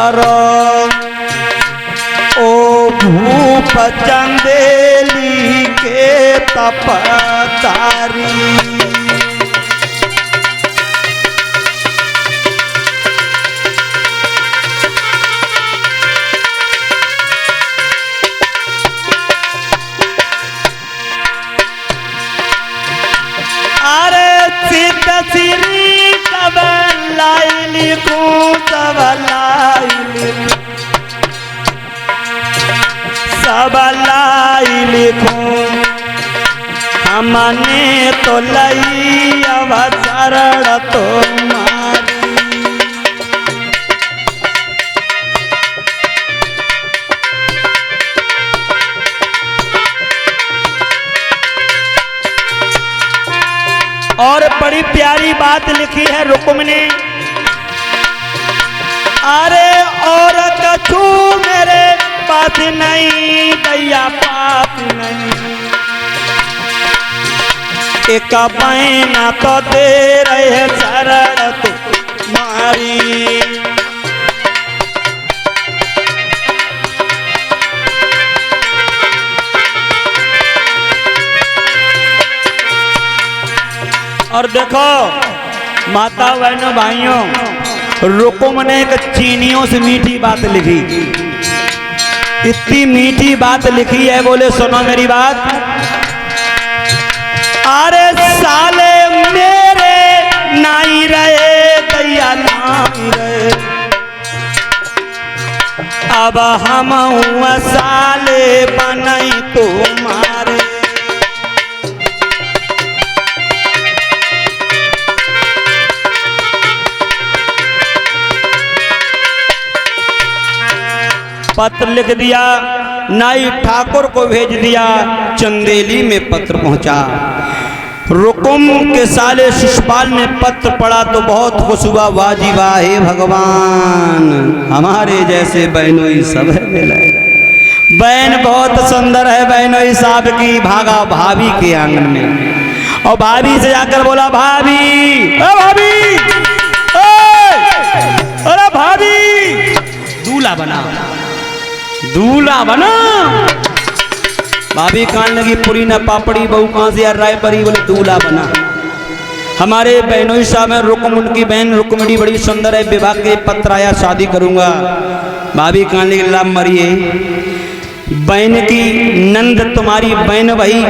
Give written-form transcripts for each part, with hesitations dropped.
करो ओ भूप चंदेली के तपतारी। श्री सब लाई लिखूं सब लाई लिखूं हमने तो लई अवसर तुम्हारी। और बड़ी प्यारी बात लिखी है रुकुम ने, अरे और कछु मेरे पास नहीं दैया पाप नहीं, एक बहना तो दे रहे शरण तुम्हारी। और देखो माता बहनों भाइयों, रुकुम ने एक चीनियों से मीठी बात लिखी, इतनी मीठी बात लिखी है, बोले सुनो मेरी बात। अरे साले मेरे नाई रहे दैया नाई रहे, अब हम साले बनई तुम्हारे। पत्र लिख दिया, नाई ठाकुर को भेज दिया, चंदेली में पत्र पहुंचा। रुकुम के साले शिशुपाल ने पत्र पढ़ा तो बहुत खुश हुआ, वाजी वाह हे भगवान, हमारे जैसे बहनोई सब है मिले। बहन बहुत सुंदर है बहनोई साहब की। भागा भाभी के आंगन में और भाभी से जाकर बोला, भाभी ओ भाभी, अरे भाभी दूल्हा बना, दूल्हा बना। भाभी कान लगी, पूरी न पापड़ी, बहू कहां से यार राय परी, बोले दूल्हा बना। हमारे बहनोई साहब में रुकुम, उनकी बहन रुक्मिणी बड़ी सुंदर है, विवाह के पत्र आया, शादी करूंगा। भाभी कान लगी, लाभ मरिए, बहन की नंद तुम्हारी बहन वही।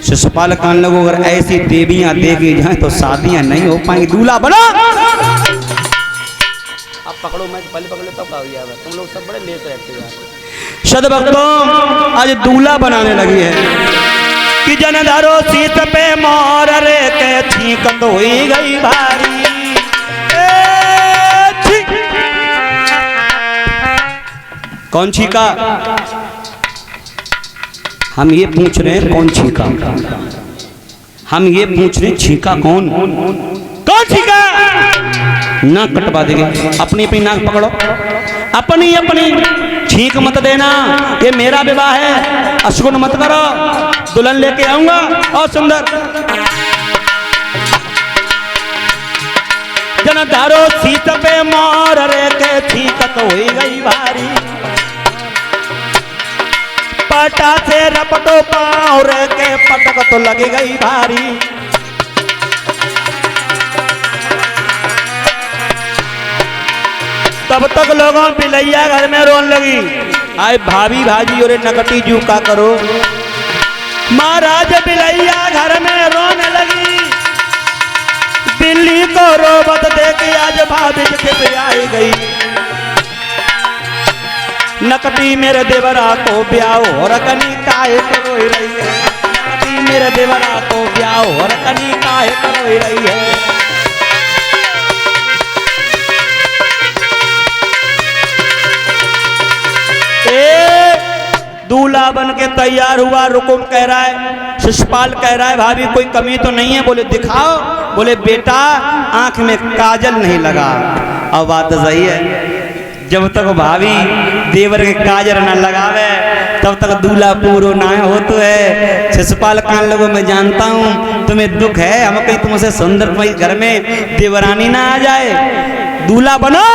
शिशुपाल कान लगो, अगर ऐसी देवियां देखी जाए तो शादियां नहीं हो पाएंगी, दूल्हा बना। आप पकड़ो, मैं पहले पकड़ लेता हूँ, तुम लोग सब बड़े लेट रहते हैं। सदभक्तों आज दूल्हा बनाने लगी है कि जनधरो सीत पे मोर रे के छींक तो हुई गई भारी। कौन छीका? हम ये पूछ रहे हैं कौन छीका, हम ये पूछ रहे छीका कौन, कौन छीका? नाक कटवा देंगे, अपनी अपनी नाक पकड़ो, अपनी अपनी छींक मत देना, ये मेरा विवाह है, अशगुन मत करो, दुल्हन लेके आऊंगा। और सुंदर जनधारो सीत पे मोर रे के छींक तो हुई गई भारी, पटा से रपटो पाँव रे के पटक तो लगी गई भारी। तब तक लोगों बिलैया घर में रोन लगी, आए भाभी भाजी और नकटी जू का करो। महाराज बिलैया घर में रोने लगी, बिल्ली को रोबत देके आज भाभी के आई गई। नकटी मेरे देवरा को ब्याह और कनी काहे करो रही है, नकटी मेरे देवरा को ब्याह और कनी काहे करो रही है। दूल्हा बन के तैयार हुआ, रुकुम कह रहा है, शिशुपाल कह रहा है, भाभी कोई कमी तो नहीं है? बोले दिखाओ। बोले बेटा आंख में काजल नहीं लगा। अब बात सही है, जब तक भाभी देवर के काजल न लगावे तब तक दूल्हा पूरो ना हो तो है। शिशुपाल कान लोगों में जानता हूँ तुम्हें दुख है, हम कहीं तुमसे सुंदर घर में देवरानी ना आ जाए, दूल्हा बनो।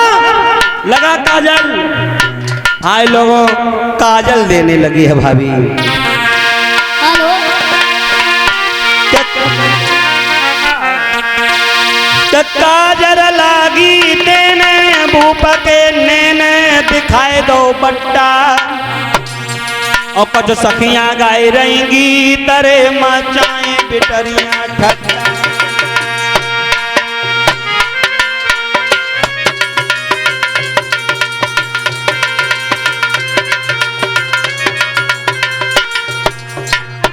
लगा काजल। हाय लोगों, काजल देने लगी है भाभी। काजल लागी देने भूप के नेने दिखाए दो बट्टा, और कुछ सखियां गाय रहेंगी तरे मचाए बिटरियां ठट्टा।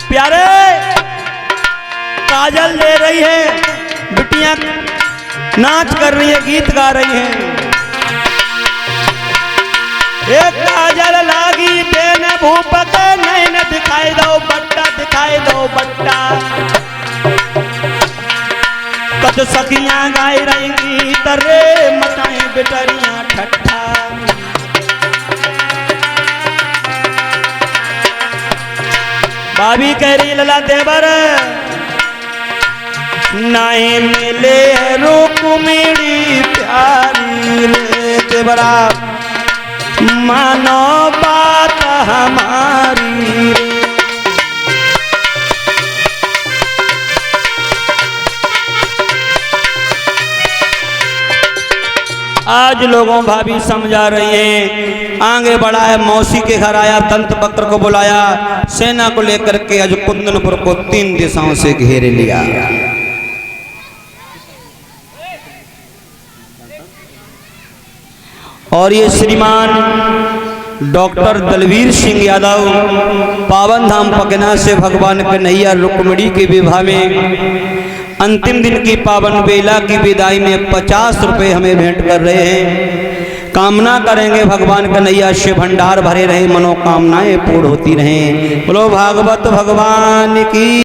प्यारे काजल ले रही है, बिटियां नाच कर रही है, गीत गा रही है। एक काजल लागी देने भूप के नैन दिखाई दो बट्टा, दिखाई दो बट्टा। कद सखियां गाय रहेंगी तरे मचाए बिटरियां ठट्ठा। भाभी कह रही लला देवर नाई मिले रुक्मिणी प्यारी रे देवरा, मानो बात हमारी रे। आज लोगों भाभी समझा रही हैं, आगे बढ़ा है, मौसी के घर आया, दंत वक्र को बुलाया, सेना को लेकर के आज कुंदनपुर को 3 दिशाओं से घेरे लिया। और ये श्रीमान डॉक्टर दलवीर सिंह यादव पावन धाम पकना से भगवान कन्हैया रुक्मिणी के विवाह में अंतिम दिन की पावन बेला की विदाई में 50 रुपए हमें भेंट कर रहे हैं। कामना करेंगे भगवान कन्हैया से भंडार भरे रहे, मनोकामनाएं पूर्ण होती रहें। बोलो भागवत भगवान की।